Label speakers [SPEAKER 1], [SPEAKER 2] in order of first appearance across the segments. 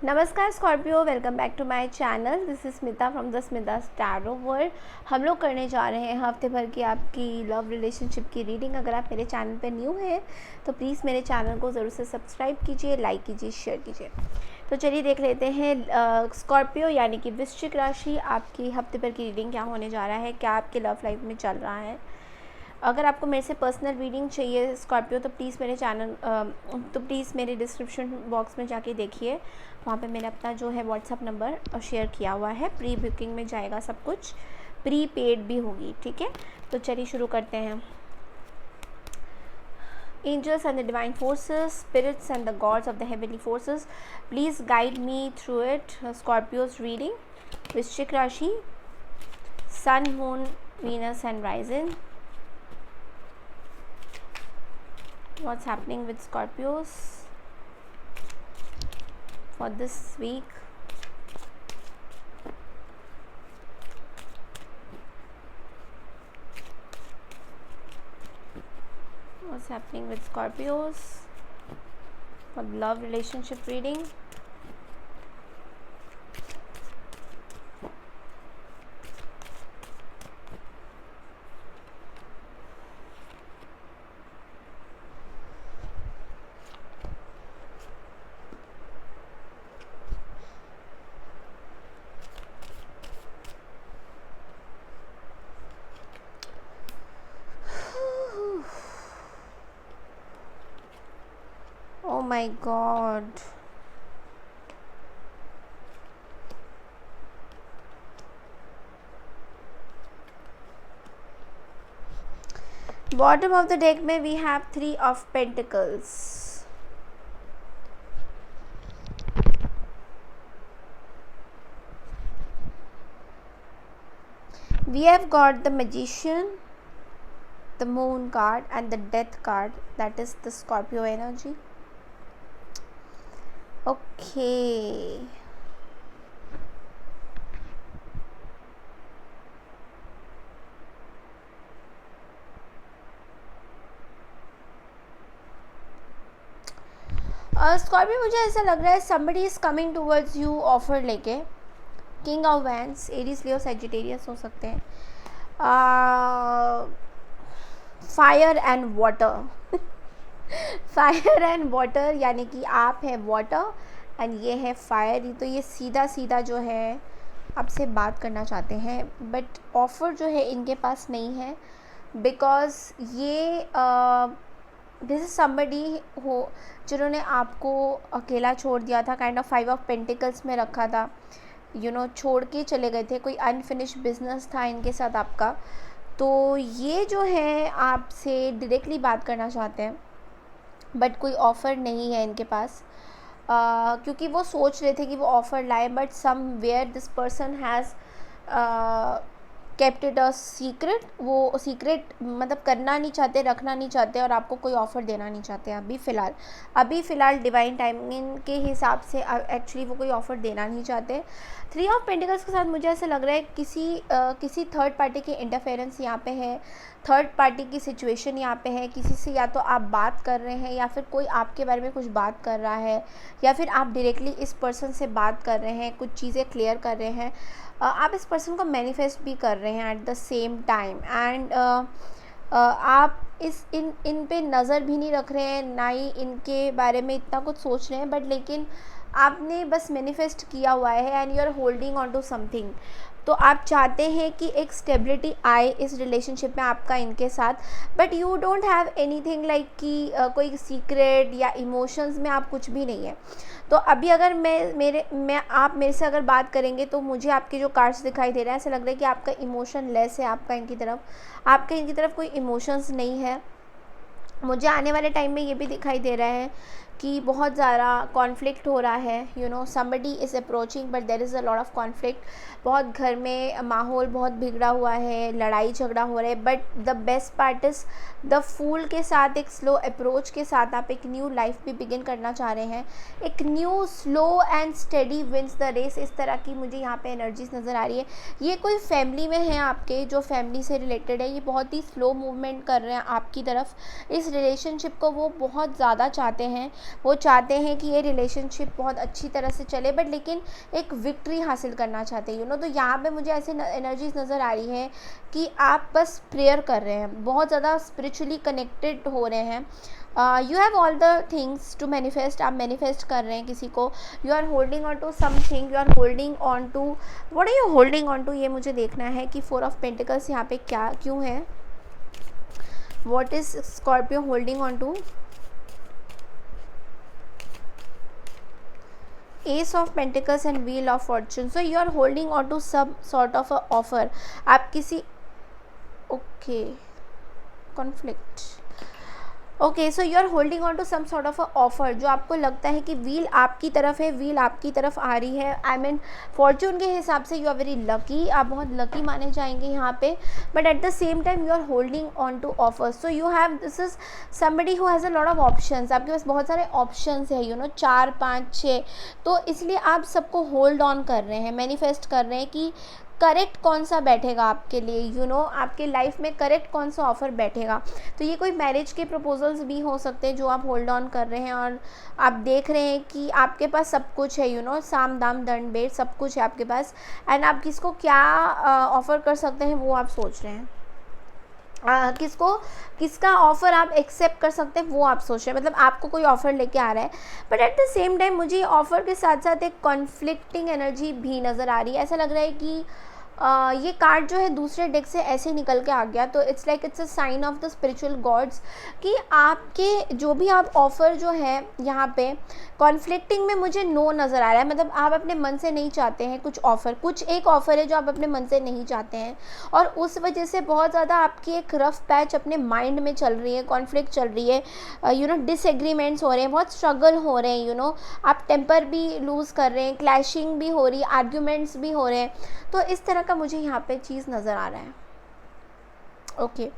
[SPEAKER 1] नमस्कार Scorpio, welcome back to my channel. This is Smita from the Smita tarot world. हम लोग करने जा रहे हैं हफ्ते भर की आपकी लव रिलेशनशिप की रीडिंग। अगर आप मेरे चैनल पर न्यू हैं तो प्लीज़ मेरे चैनल को ज़रूर से सब्सक्राइब कीजिए, लाइक कीजिए, शेयर कीजिए। तो चलिए देख लेते हैं स्कॉर्पियो यानी कि वृश्चिक राशि, आपकी हफ्ते भर की रीडिंग क्या होने जा रहा है, क्या आपके लव लाइफ में चल रहा है। अगर आपको मेरे से पर्सनल रीडिंग चाहिए स्कॉर्पियो तो प्लीज़ मेरे डिस्क्रिप्शन बॉक्स में जाके देखिए। वहाँ पे मैंने अपना जो है व्हाट्सअप नंबर शेयर किया हुआ है। प्री बुकिंग में जाएगा सब कुछ, प्री पेड भी होगी, ठीक है। तो चलिए शुरू करते हैं। Angels and the divine forces, spirits and the gods of the heavenly forces, please guide me through it. Scorpio's reading, वृश्चिक राशि, Sun, Moon, Venus and Rising. What's happening with Scorpios for this week? What's happening with Scorpios for love relationship reading? Oh my god. Bottom of the deck में we have 3 of Pentacles. We have got the Magician, the Moon card and the Death card, that is the Scorpio energy. Okay. Scorpio, मुझे ऐसा लग रहा है somebody is coming towards you offer लेके। King of wands, Aries, Leo, Sagittarius हो सकते हैं। Fire and water fire and water यानी कि आप है वाटर एंड ये है फायर। तो ये सीधा सीधा जो है आपसे बात करना चाहते हैं, बट ऑफ़र जो है इनके पास नहीं है, बिकॉज़ ये दिस इज़ समबडी हो जिन्होंने आपको अकेला छोड़ दिया था, काइंड ऑफ 5 ऑफ पेंटिकल्स में रखा था, छोड़ के चले गए थे। कोई अनफिनिश बिजनेस था इनके साथ आपका। तो ये जो है आपसे डायरेक्टली बात करना चाहते हैं, बट कोई ऑफ़र नहीं है इनके पास, क्योंकि वो सोच रहे थे कि वो ऑफ़र लाए, but somewhere this person has kept it a secret. वो सीक्रेट मतलब करना नहीं चाहते, रखना नहीं चाहते और आपको कोई ऑफ़र देना नहीं चाहते अभी फ़िलहाल डिवाइन टाइमिंग के हिसाब से एक्चुअली वो कोई ऑफ़र देना नहीं चाहते। 3 ऑफ पेंटिकल्स के साथ मुझे ऐसा लग रहा है किसी थर्ड पार्टी की इंटरफेरेंस यहाँ पे है, थर्ड पार्टी की सिचुएशन यहाँ पे है। किसी से या तो आप बात कर रहे हैं या फिर कोई आपके बारे में कुछ बात कर रहा है, या फिर आप डायरेक्टली इस पर्सन से बात कर रहे हैं, कुछ चीज़ें क्लियर कर रहे हैं। आप इस पर्सन को मैनिफेस्ट भी कर रहे हैं eight the same time, and आप इन पे नज़र भी नहीं रख रहे हैं, ना ही इनके बारे में इतना कुछ सोच रहे हैं, बट लेकिन आपने बस मैनिफेस्ट किया हुआ है and you are holding on to something. तो आप चाहते हैं कि एक स्टेबिलिटी आए इस रिलेशनशिप में आपका इनके साथ, but you don't have anything like कि कोई सीक्रेट या इमोशंस में आप कुछ भी नहीं है। तो अभी अगर आप मेरे से अगर बात करेंगे तो मुझे आपके जो कार्ड्स दिखाई दे रहा है, ऐसा लग रहा है कि आपका इमोशन लेस है, आपका इनकी तरफ कोई इमोशंस नहीं है। मुझे आने वाले टाइम में ये भी दिखाई दे रहा है कि बहुत ज़्यादा कॉन्फ्लिक्ट हो रहा है, somebody is approaching but there is a lot of conflict. बहुत घर में माहौल बहुत बिगड़ा हुआ है, लड़ाई झगड़ा हो रहा है, but the best part is the fool के साथ एक स्लो अप्रोच के साथ आप एक न्यू लाइफ भी बिगिन करना चाह रहे हैं। एक new slow and steady wins the race, इस तरह की मुझे यहाँ पे एनर्जीज नज़र आ रही है। ये कोई फैमिली में है आपके, जो फैमिली से रिलेटेड है, ये बहुत ही स्लो मूवमेंट कर रहे हैं आपकी तरफ। इस रिलेशनशिप को वो बहुत ज़्यादा चाहते हैं वो चाहते हैं कि ये रिलेशनशिप बहुत अच्छी तरह से चले, बट लेकिन एक विक्ट्री हासिल करना चाहते हैं, तो यहाँ पे मुझे ऐसे एनर्जीज नज़र आ रही है कि आप बस प्रेयर कर रहे हैं, बहुत ज़्यादा स्पिरिचुअली कनेक्टेड हो रहे हैं। You have all the things to manifest, आप मैनिफेस्ट कर रहे हैं किसी को, you are holding on to something, you are holding on to, what are you holding on to, ये मुझे देखना है कि 4 ऑफ पेंटिकल्स यहाँ पे क्या क्यों है, what is Scorpio holding on to, ace of pentacles and wheel of fortune. So you are holding on to some sort of a offer, आप किसी, okay, conflict, okay, so you are holding on to some sort of a offer, जो आपको लगता है कि wheel आपकी तरफ है, व्हील आपकी तरफ आ रही है। आई मीन फॉर्चून के हिसाब से यू आर वेरी लकी, आप बहुत लकी माने जाएंगे यहाँ पे, but at the same time you are holding on to offers. So you have, this is somebody who has a lot of options, आपके पास बहुत सारे ऑप्शंस है, 4 5 6, तो इसलिए आप सबको होल्ड ऑन कर रहे हैं, मैनिफेस्ट कर रहे हैं कि करेक्ट कौन सा बैठेगा आपके लिए, आपके लाइफ में करेक्ट कौन सा ऑफ़र बैठेगा। तो ये कोई मैरिज के प्रपोजल्स भी हो सकते हैं जो आप होल्ड ऑन कर रहे हैं, और आप देख रहे हैं कि आपके पास सब कुछ है, साम दाम दंड भेद सब कुछ है आपके पास, एंड आप किसको क्या ऑफ़र कर सकते हैं वो आप सोच रहे हैं। किसका ऑफ़र आप एक्सेप्ट कर सकते हैं वो आप सोच रहे हैं, मतलब आपको कोई ऑफ़र लेके आ रहा है, but at the same time मुझे ऑफ़र के साथ साथ एक कॉन्फ्लिक्टिंग एनर्जी भी नज़र आ रही है। ऐसा लग रहा है कि ये कार्ड जो है दूसरे डेक से ऐसे निकल के आ गया, तो it's like it's a sign of the spiritual gods कि आपके जो भी आप ऑफ़र जो है यहाँ पे कॉन्फ्लिक्टिंग में मुझे नो नज़र आ रहा है, मतलब आप अपने मन से नहीं चाहते हैं कुछ ऑफ़र, कुछ एक ऑफ़र है जो आप अपने मन से नहीं चाहते हैं, और उस वजह से बहुत ज़्यादा आपकी एक रफ़ पैच अपने माइंड में चल रही है, कॉन्फ्लिक्ट चल रही है, डिसएग्रीमेंट्स हो रहे हैं, बहुत स्ट्रगल हो रहे हैं, आप टेम्पर भी लूज़ कर रहे हैं, क्लैशिंग भी हो रही है, आर्ग्यूमेंट्स भी हो रहे हैं, तो इस तरह का मुझे यहाँ पे चीज़ नज़र आ रहा है। ओके,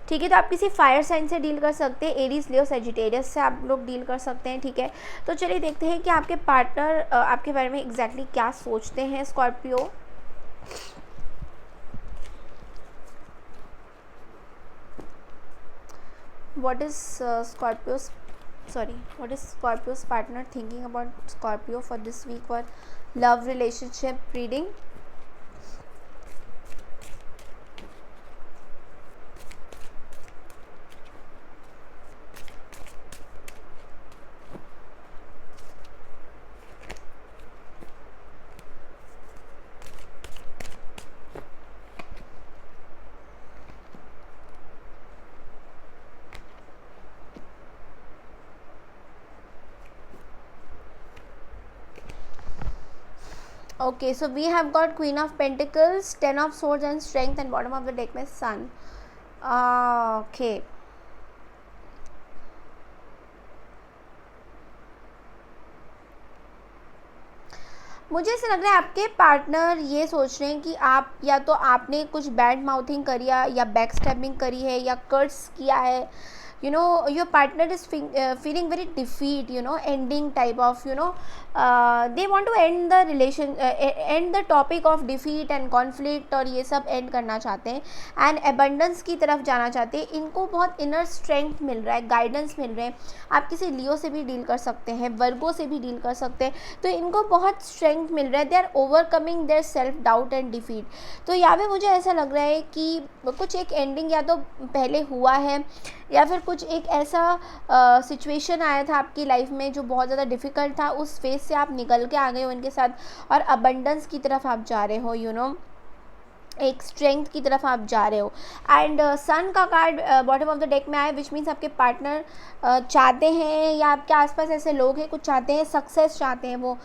[SPEAKER 1] ठीक है, तो आप किसी फायर साइन से डील कर सकते हैं, एरीज, लियो, सजिटेरियस से आप लोग डील कर सकते हैं, ठीक है। तो चलिए देखते हैं कि आपके पार्टनर आपके बारे में एग्जैक्टली क्या सोचते हैं। Scorpio, what is Scorpio's partner thinking about Scorpio for this week for love, relationship, reading? Okay, so we have got Queen of Pentacles, 10 of Swords and Strength, and bottom of the deck में Sun. Okay. मुझे ऐसा लग रहा है आपके partner ये सोच रहे हैं कि आप या तो आपने कुछ बैड माउथिंग करी है, या बैक स्टैबिंग करी है, या कर्स किया है, your partner is feeling very defeat, ending type of, they want to end the relation, end the topic of defeat and conflict, और ये सब end करना चाहते हैं, and abundance की तरफ जाना चाहते हैं। इनको बहुत inner strength मिल रहा है, guidance मिल रहे हैं। आप किसी लियो से भी डील कर सकते हैं, वर्गो से भी डील कर सकते हैं, तो इनको बहुत strength मिल रहा है, they are overcoming their self doubt and defeat। तो यहाँ पे मुझे ऐसा लग रहा है कि कुछ एक ending या तो पहले हुआ है, या फिर कुछ एक ऐसा सिचुएशन आया था आपकी लाइफ में जो बहुत ज़्यादा डिफ़िकल्ट था, उस फेज से आप निकल के आ गए हो इनके साथ, और अबंडेंस की तरफ आप जा रहे हो, एक स्ट्रेंथ की तरफ आप जा रहे हो। एंड सन का card bottom of the deck में आया, विच मीन्स आपके पार्टनर चाहते हैं, या आपके आसपास ऐसे लोग हैं कुछ चाहते हैं, सक्सेस चाहते हैं, वो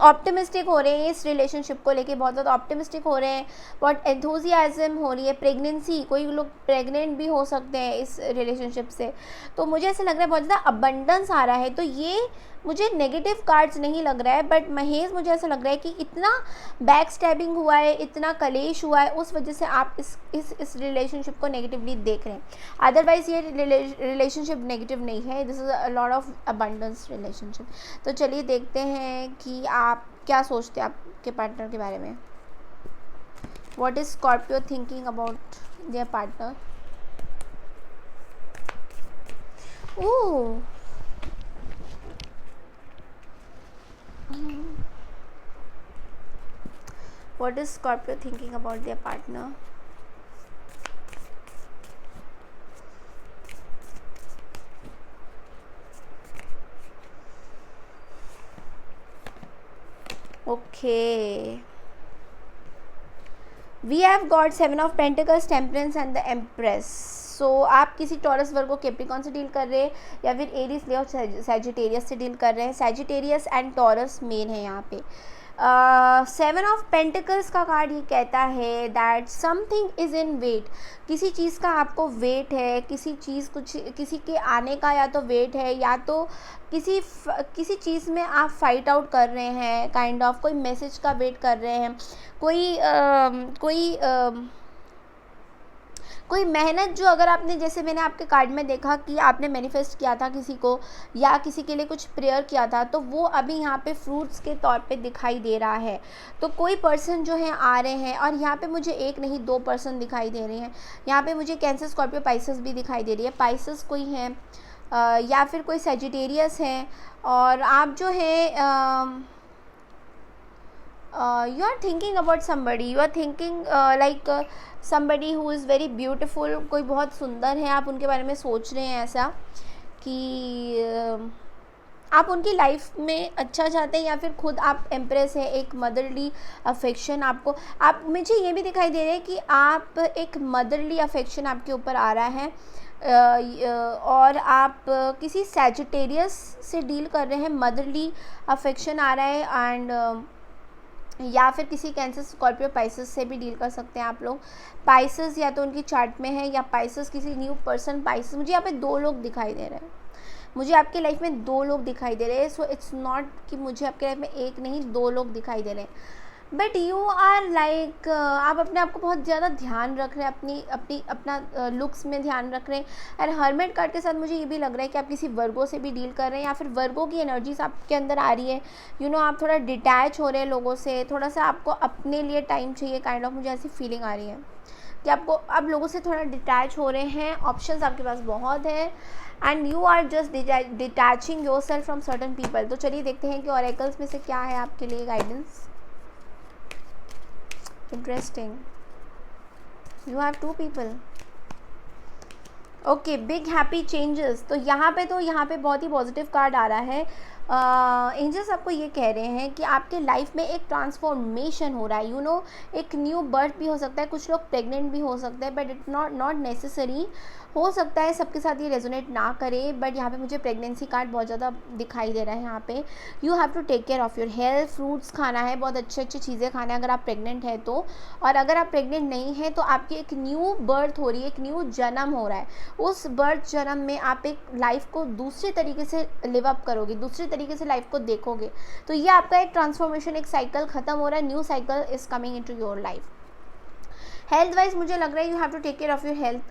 [SPEAKER 1] ऑप्टिमिस्टिक हो रहे हैं इस रिलेशनशिप को लेके, बहुत ज़्यादा ऑप्टिमिस्टिक हो रहे हैं, बहुत एंथुजियाज्म हो रही है, प्रेगनेंसी, कोई लोग प्रेग्नेंट भी हो सकते हैं इस रिलेशनशिप से। तो मुझे ऐसा लग रहा है बहुत ज़्यादा अबंडेंस आ रहा है, तो ये मुझे नेगेटिव कार्ड्स नहीं लग रहा है, बट महेश मुझे ऐसा लग रहा है कि इतना बैक स्टैबिंग हुआ है, इतना कलेश हुआ है, उस वजह से आप इस रिलेशनशिप को नेगेटिवली देख रहे हैं। अदरवाइज़ ये रिलेशनशिप नेगेटिव नहीं है, this is a lot of abundance relationship. तो चलिए देखते हैं कि आप क्या सोचते हैं आपके पार्टनर के बारे में। What is Scorpio thinking about their partner? Oh, What is Scorpio thinking about their partner? Okay. We have got 7 of Pentacles, Temperance and the Empress. So आप किसी टॉरस वर्गो कैप्रिकॉन से डील कर रहे हैं या फिर एरीज लियो सैजिटेरियस से deal कर रहे हैं. सैजिटेरियस एंड टॉरस मेन है यहाँ पे. 7 ऑफ पेंटिकल्स का कार्ड ये कहता है that something is in wait. किसी चीज़ का आपको वेट है, किसी के आने का या तो वेट है या तो किसी चीज़ में आप फाइट आउट कर रहे हैं, काइंड ऑफ कोई मैसेज का वेट कर रहे हैं. कोई मेहनत जो अगर आपने, जैसे मैंने आपके कार्ड में देखा कि आपने मैनिफेस्ट किया था किसी को या किसी के लिए कुछ प्रेयर किया था, तो वो अभी यहाँ पे फ्रूट्स के तौर पे दिखाई दे रहा है. तो कोई पर्सन जो है आ रहे हैं और यहाँ पे मुझे एक नहीं 2 पर्सन दिखाई दे रहे हैं. यहाँ पे मुझे कैंसर, स्कॉर्पियो, पाइसेस भी दिखाई दे रही है. पाइसेस कोई है या फिर कोई सैजिटेरियस है और आप जो है you are thinking about somebody, you are thinking like somebody who is very beautiful. कोई बहुत सुंदर है, आप उनके बारे में सोच रहे हैं ऐसा कि आप उनकी लाइफ में अच्छा चाहते हैं या फिर खुद आप एम्प्रेस है. एक मदरली अफेक्शन आपको, आप मुझे ये भी दिखाई दे रहा है कि आप एक मदरली अफेक्शन आपके ऊपर आ रहा है और आप किसी सैजिटेरियस से डील कर रहे हैं. मदरली अफेक्शन आ रहा है एंड या फिर किसी कैंसर, स्कॉर्पियो, पाइसेस से भी डील कर सकते हैं आप लोग. पाइसेस या तो उनकी चार्ट में है या पाइसेस किसी न्यू पर्सन. पाइसेस मुझे यहाँ पे 2 लोग दिखाई दे रहे हैं. मुझे आपकी लाइफ में 2 लोग दिखाई दे रहे हैं. सो इट्स नॉट कि मुझे आपके लाइफ में एक नहीं 2 लोग दिखाई दे रहे हैं. बट यू आर लाइक आप अपने आप को बहुत ज़्यादा ध्यान रख रहे हैं, अपना लुक्स में ध्यान रख रहे हैं. एंड हर्मिट कार्ड के साथ मुझे ये भी लग रहा है कि आप किसी वर्गो से भी डील कर रहे हैं या फिर वर्गो की एनर्जीज आपके अंदर आ रही है. आप थोड़ा डिटैच हो रहे हैं लोगों से, थोड़ा सा आपको अपने लिए टाइम चाहिए, काइंड ऑफ मुझे ऐसी फीलिंग आ रही है कि आप लोगों से थोड़ा डिटैच हो रहे हैं. ऑप्शंस आपके पास बहुत है and you are just detaching yourself from certain people. तो चलिए देखते हैं कि ऑरेकल्स में से क्या है आपके लिए guidance. Interesting. You have 2 people. Okay, big happy changes. तो यहाँ पे बहुत ही पॉजिटिव कार्ड आ रहा है. एंजल्स आपको ये कह रहे हैं कि आपके लाइफ में एक ट्रांसफॉर्मेशन हो रहा है. एक न्यू बर्थ भी हो सकता है. कुछ लोग प्रेग्नेंट भी हो सकते हैं बट इट नॉट नेसेसरी. हो सकता है सबके साथ ये रेजोनेट ना करे बट यहाँ पे मुझे प्रेगनेंसी कार्ड बहुत ज़्यादा दिखाई दे रहा है. यहाँ पे you have to take care of your health. Fruits खाना है, बहुत अच्छी चीज़ें खाना है अगर आप प्रेग्नेंट है तो. और अगर आप प्रेग्नेंट नहीं है तो आपकी एक न्यू बर्थ हो रही है, एक न्यू जन्म हो रहा है. उस बर्थ जन्म में आप एक लाइफ को दूसरे तरीके से लिव अप करोगे, दूसरे तरीके से लाइफ को देखोगे. तो ये आपका एक ट्रांसफॉर्मेशन, एक साइकिल ख़त्म हो रहा है. New cycle is coming into your life. Health wise मुझे लग रहा है you have to take care of your health.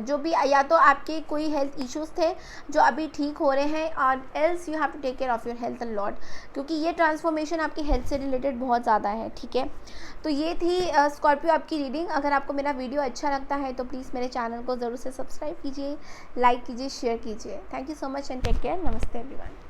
[SPEAKER 1] जो भी या तो आपके कोई हेल्थ इश्यूज़ थे जो अभी ठीक हो रहे हैं और else you have to take care of your health a lot, क्योंकि ये ट्रांसफॉर्मेशन आपकी हेल्थ से रिलेटेड बहुत ज़्यादा है. ठीक है, तो ये थी स्कॉर्पियो आपकी रीडिंग. अगर आपको मेरा वीडियो अच्छा लगता है तो प्लीज़ मेरे चैनल को ज़रूर से सब्सक्राइब कीजिए, लाइक कीजिए, शेयर कीजिए. Thank you so much and take care. नमस्ते एवरीवन.